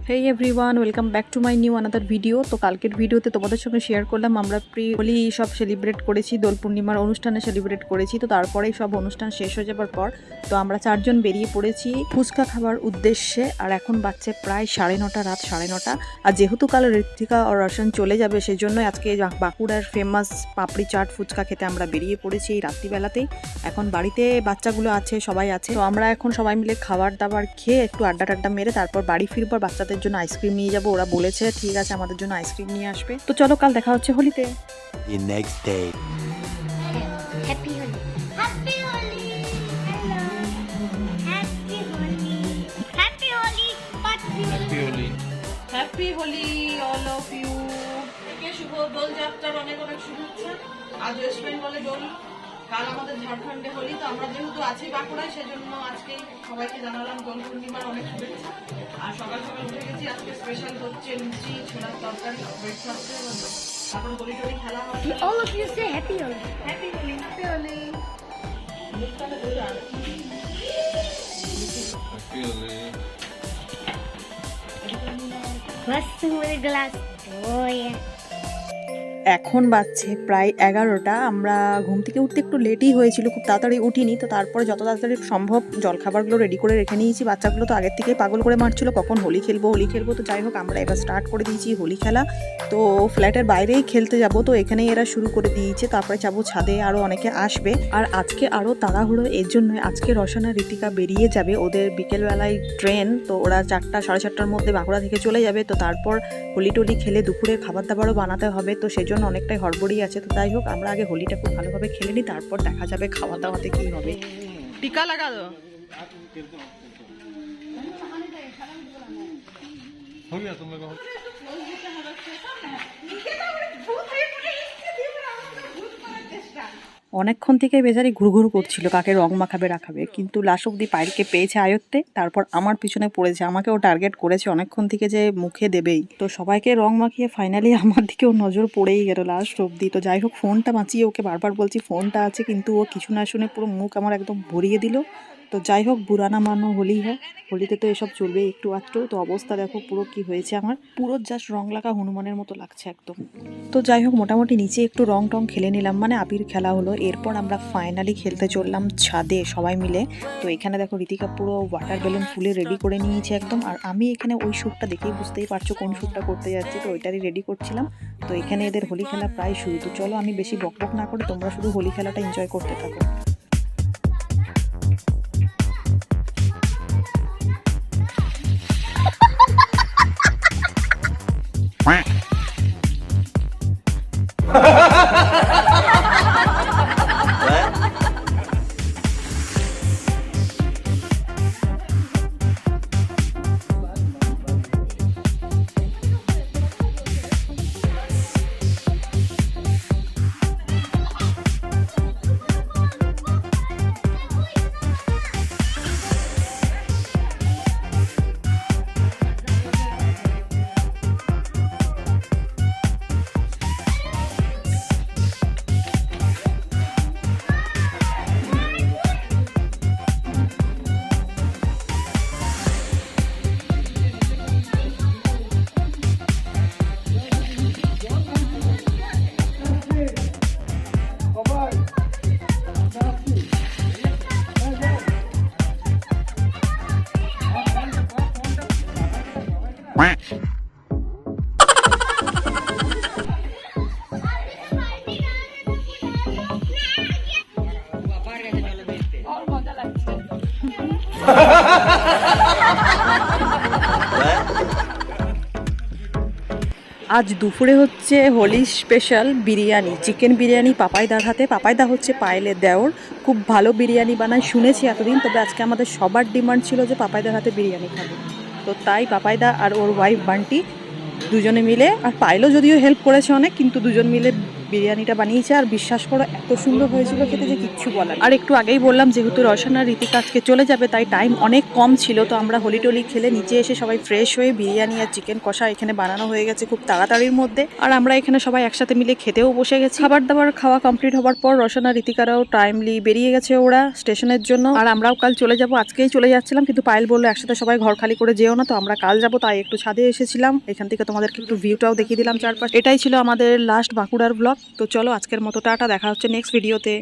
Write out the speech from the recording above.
Hey everyone, welcome back to my new another video. তো কালকের ভিডিওতে তোমাদের সঙ্গে শেয়ার করলাম আমরা প্রি হোলি সব সেলিব্রেট করেছি, দোল পূর্ণিমার অনুষ্ঠানে সেলিব্রেট করেছি। তো তারপরেই সব অনুষ্ঠান শেষ হয়ে যাবার পর তো আমরা চারজন বেরিয়ে পড়েছি ফুচকা খাবার উদ্দেশ্যে। আর এখন বাচ্চা প্রায় 9:30, রাত 9:30। আর যেহেতু কাল ঋত্বিকা আর রোশন চলে যাবে, সেই জন্যই আজকে বাঁকুড়ার ফেমাস পাপড়ি চাট ফুচকা খেতে আমরা বেরিয়ে পড়েছি এই রাত্রিবেলাতেই। এখন বাড়িতে বাচ্চাগুলো আছে, সবাই আছে। তো আমরা এখন সবাই মিলে খাবার দাবার খেয়ে একটু আড্ডা টাড্ডা মেরে তারপর বাড়ি ফিরবো। বাচ্চাদের জন্য আইসক্রিম নিয়ে যাবো, ওরা বলেছে ঠিক আছে আমাদের জন্য আইসক্রিম নিয়ে আসবে। তো চলো, কাল দেখা হচ্ছে হোলিতে। The next day. Happy Holi. Happy Holi. Hello. Happy Holi. Happy Holi. Happy Holi. Happy Holi all of you. থেকে শুভ দোল যাত্রার অনেক অনেক শুভেচ্ছা। আজ ওয়েস্ট বেঙ্গলে দোল, কাল আমাদের ঝাড়খণ্ডে হোলি। তো আমরা যেহেতু আছি বাঁকুড়ায়, সেজন্য আজকে সবাইকে জানালাম দোল পূর্ণিমার অনেক শুভেচ্ছা। আর সকাল সকাল উঠে গেছি, আজকে স্পেশাল হচ্ছে লুচি, ছোলার তরকারি, ব্রেকফাস্টে। তারপর হোলি টোলি খেলা হবে। All of you say Happy Holi. Happy Holi, happy Holi. Bursting with a glass. Oh yeah. এখন বাজছে প্রায় 11টা। আমরা ঘুম থেকে উঠতে একটু লেটই হয়েছিল, খুব তাড়াতাড়ি উঠিনি। তো তারপরে যত তাড়াতাড়ি সম্ভব জলখাবারগুলো রেডি করে রেখে নিয়েছি। বাচ্চাগুলো তো আগের থেকে পাগল করে মারছিল কখন হোলি খেলবো হোলি খেলবো। তো যাই হোক, আমরা এবার স্টার্ট করে দিয়েছি হোলি খেলা। তো ফ্ল্যাটের বাইরেই খেলতে যাব, তো এখানেই এরা শুরু করে দিয়েছে। তারপরে যাবো ছাদে, আরও অনেকে আসবে। আর আজকে আরও তাড়াহুড়ো এর জন্য, আজকে রোশন আর ঋতিকা বেরিয়ে যাবে, ওদের বিকেলবেলায় ট্রেন। তো ওরা 4টা 4:30টার মধ্যে বাঁকুড়া থেকে চলে যাবে। তো তারপর হোলি টোলি খেলে দুপুরে খাবার দাবারও বানাতে হবে, তো সেই জন্য অনেকটাই হড়বড়ি আছে। তো যাই হোক, আমরা আগে হোলিটা খুব ভালোভাবে খেলে নিই, তারপর দেখা যাবে খাওয়া দাওয়াতে কি হবে। টিকা লাগা দো। অনেকক্ষণ থেকে বেচারি ঘুরঘুর করছিল কাকে রং মাখাবে রাখাবে, কিন্তু লাস্ট অব্দি পায়েলকে পেয়েছে আয়ত্তে। তারপর আমার পিছনে পড়েছে, আমাকেও টার্গেট করেছে অনেকক্ষণ থেকে যে মুখে দেবেই। তো সবাইকে রং মাখিয়ে ফাইনালি আমার দিকেও নজর পড়েই গেল লাস্ট অব্দি। তো যাই হোক, ফোনটা বাঁচিয়ে ওকে বারবার বলছি ফোনটা আছে, কিন্তু ও কিছু না শুনে পুরো মুখ আমার একদম ভরিয়ে দিল। তো যাই হোক, বুড়ানা মানো হোলি হয়, হোলিতে তো এসব চলবে একটু আধটু। তো অবস্থা দেখো পুরো কি হয়েছে আমার, পুরো জাস্ট রং লাগা হনুমানের মতো লাগছে একদম। তো যাই হোক, মোটামুটি নিচে একটু রং টং খেলে নিলাম, মানে আবির খেলা হলো। এরপর আমরা ফাইনালি খেলতে চললাম ছাদে সবাই মিলে। তো এখানে দেখো ঋতিকা পুরো ওয়াটার বেলুন ফুলে রেডি করে নিয়েছে একদম। আর আমি এখানে ওই শ্যুটটা দেখেই বুঝতেই পারছো কোন শ্যুটটা করতে যাচ্ছি, তো ওইটারই রেডি করছিলাম। তো এখানে এদের হোলি খেলা প্রায় শুরু। তো চলো, আমি বেশি বকবক না করে তোমরা শুধু হোলি খেলাটা এনজয় করতে থাকো। আজ দুপুরে হচ্ছে হোলি স্পেশাল বিরিয়ানি, চিকেন বিরিয়ানি পাপাইদার হাতে। পাপাইদা হচ্ছে পায়েলের দেওর, খুব ভালো বিরিয়ানি বানায় শুনেছি এতদিন। তবে আজকে আমাদের সবার ডিমান্ড ছিল যে পাপাইদার হাতে বিরিয়ানি খাবো। তো তাই পাপাইদা আর ওর ওয়াইফ বান্টি দুজনে মিলে, আর পায়েলও যদিও হেল্প করেছে অনেক, কিন্তু দুজন মিলে বিরিয়ানিটা বানিয়েছে আর বিশ্বাস করো এত সুন্দর হয়েছিল খেতে যে কিচ্ছু বলার। আর একটু আগেই বললাম যেহেতু রওশন আর ঋতিকা আজকে চলে যাবে তাই টাইম অনেক কম ছিল, তো আমরা হোলি টোলি খেলে নিচে এসে সবাই ফ্রেশ হয়ে বিরিয়ানি আর চিকেন কষা এখানে বানানো হয়ে গেছে খুব তাড়াতাড়ির মধ্যে। আর আমরা এখানে সবাই একসাথে মিলে খেতেও বসে গেছি। খাবার দাবার খাওয়া কমপ্লিট হওয়ার পর রওশন আর ঋতিকারাও টাইমলি বেরিয়ে গেছে ওরা স্টেশনের জন্য। আর আমরাও কাল চলে যাব, আজকেই চলে যাচ্ছিলাম, কিন্তু পায়েল বললো একসাথে সবাই ঘর খালি করে যেও না, তো আমরা কাল যাবো তাই একটু ছাদে এসেছিলাম। এখান থেকে তোমাদেরকে একটু ভিউটাও দেখিয়ে দিলাম চারপাশ। এটাই ছিল আমাদের লাস্ট বাঁকুড়ার ব্লগ। তো চলো আজকের মতো টাটা, দেখা হচ্ছে নেক্সট ভিডিওতে।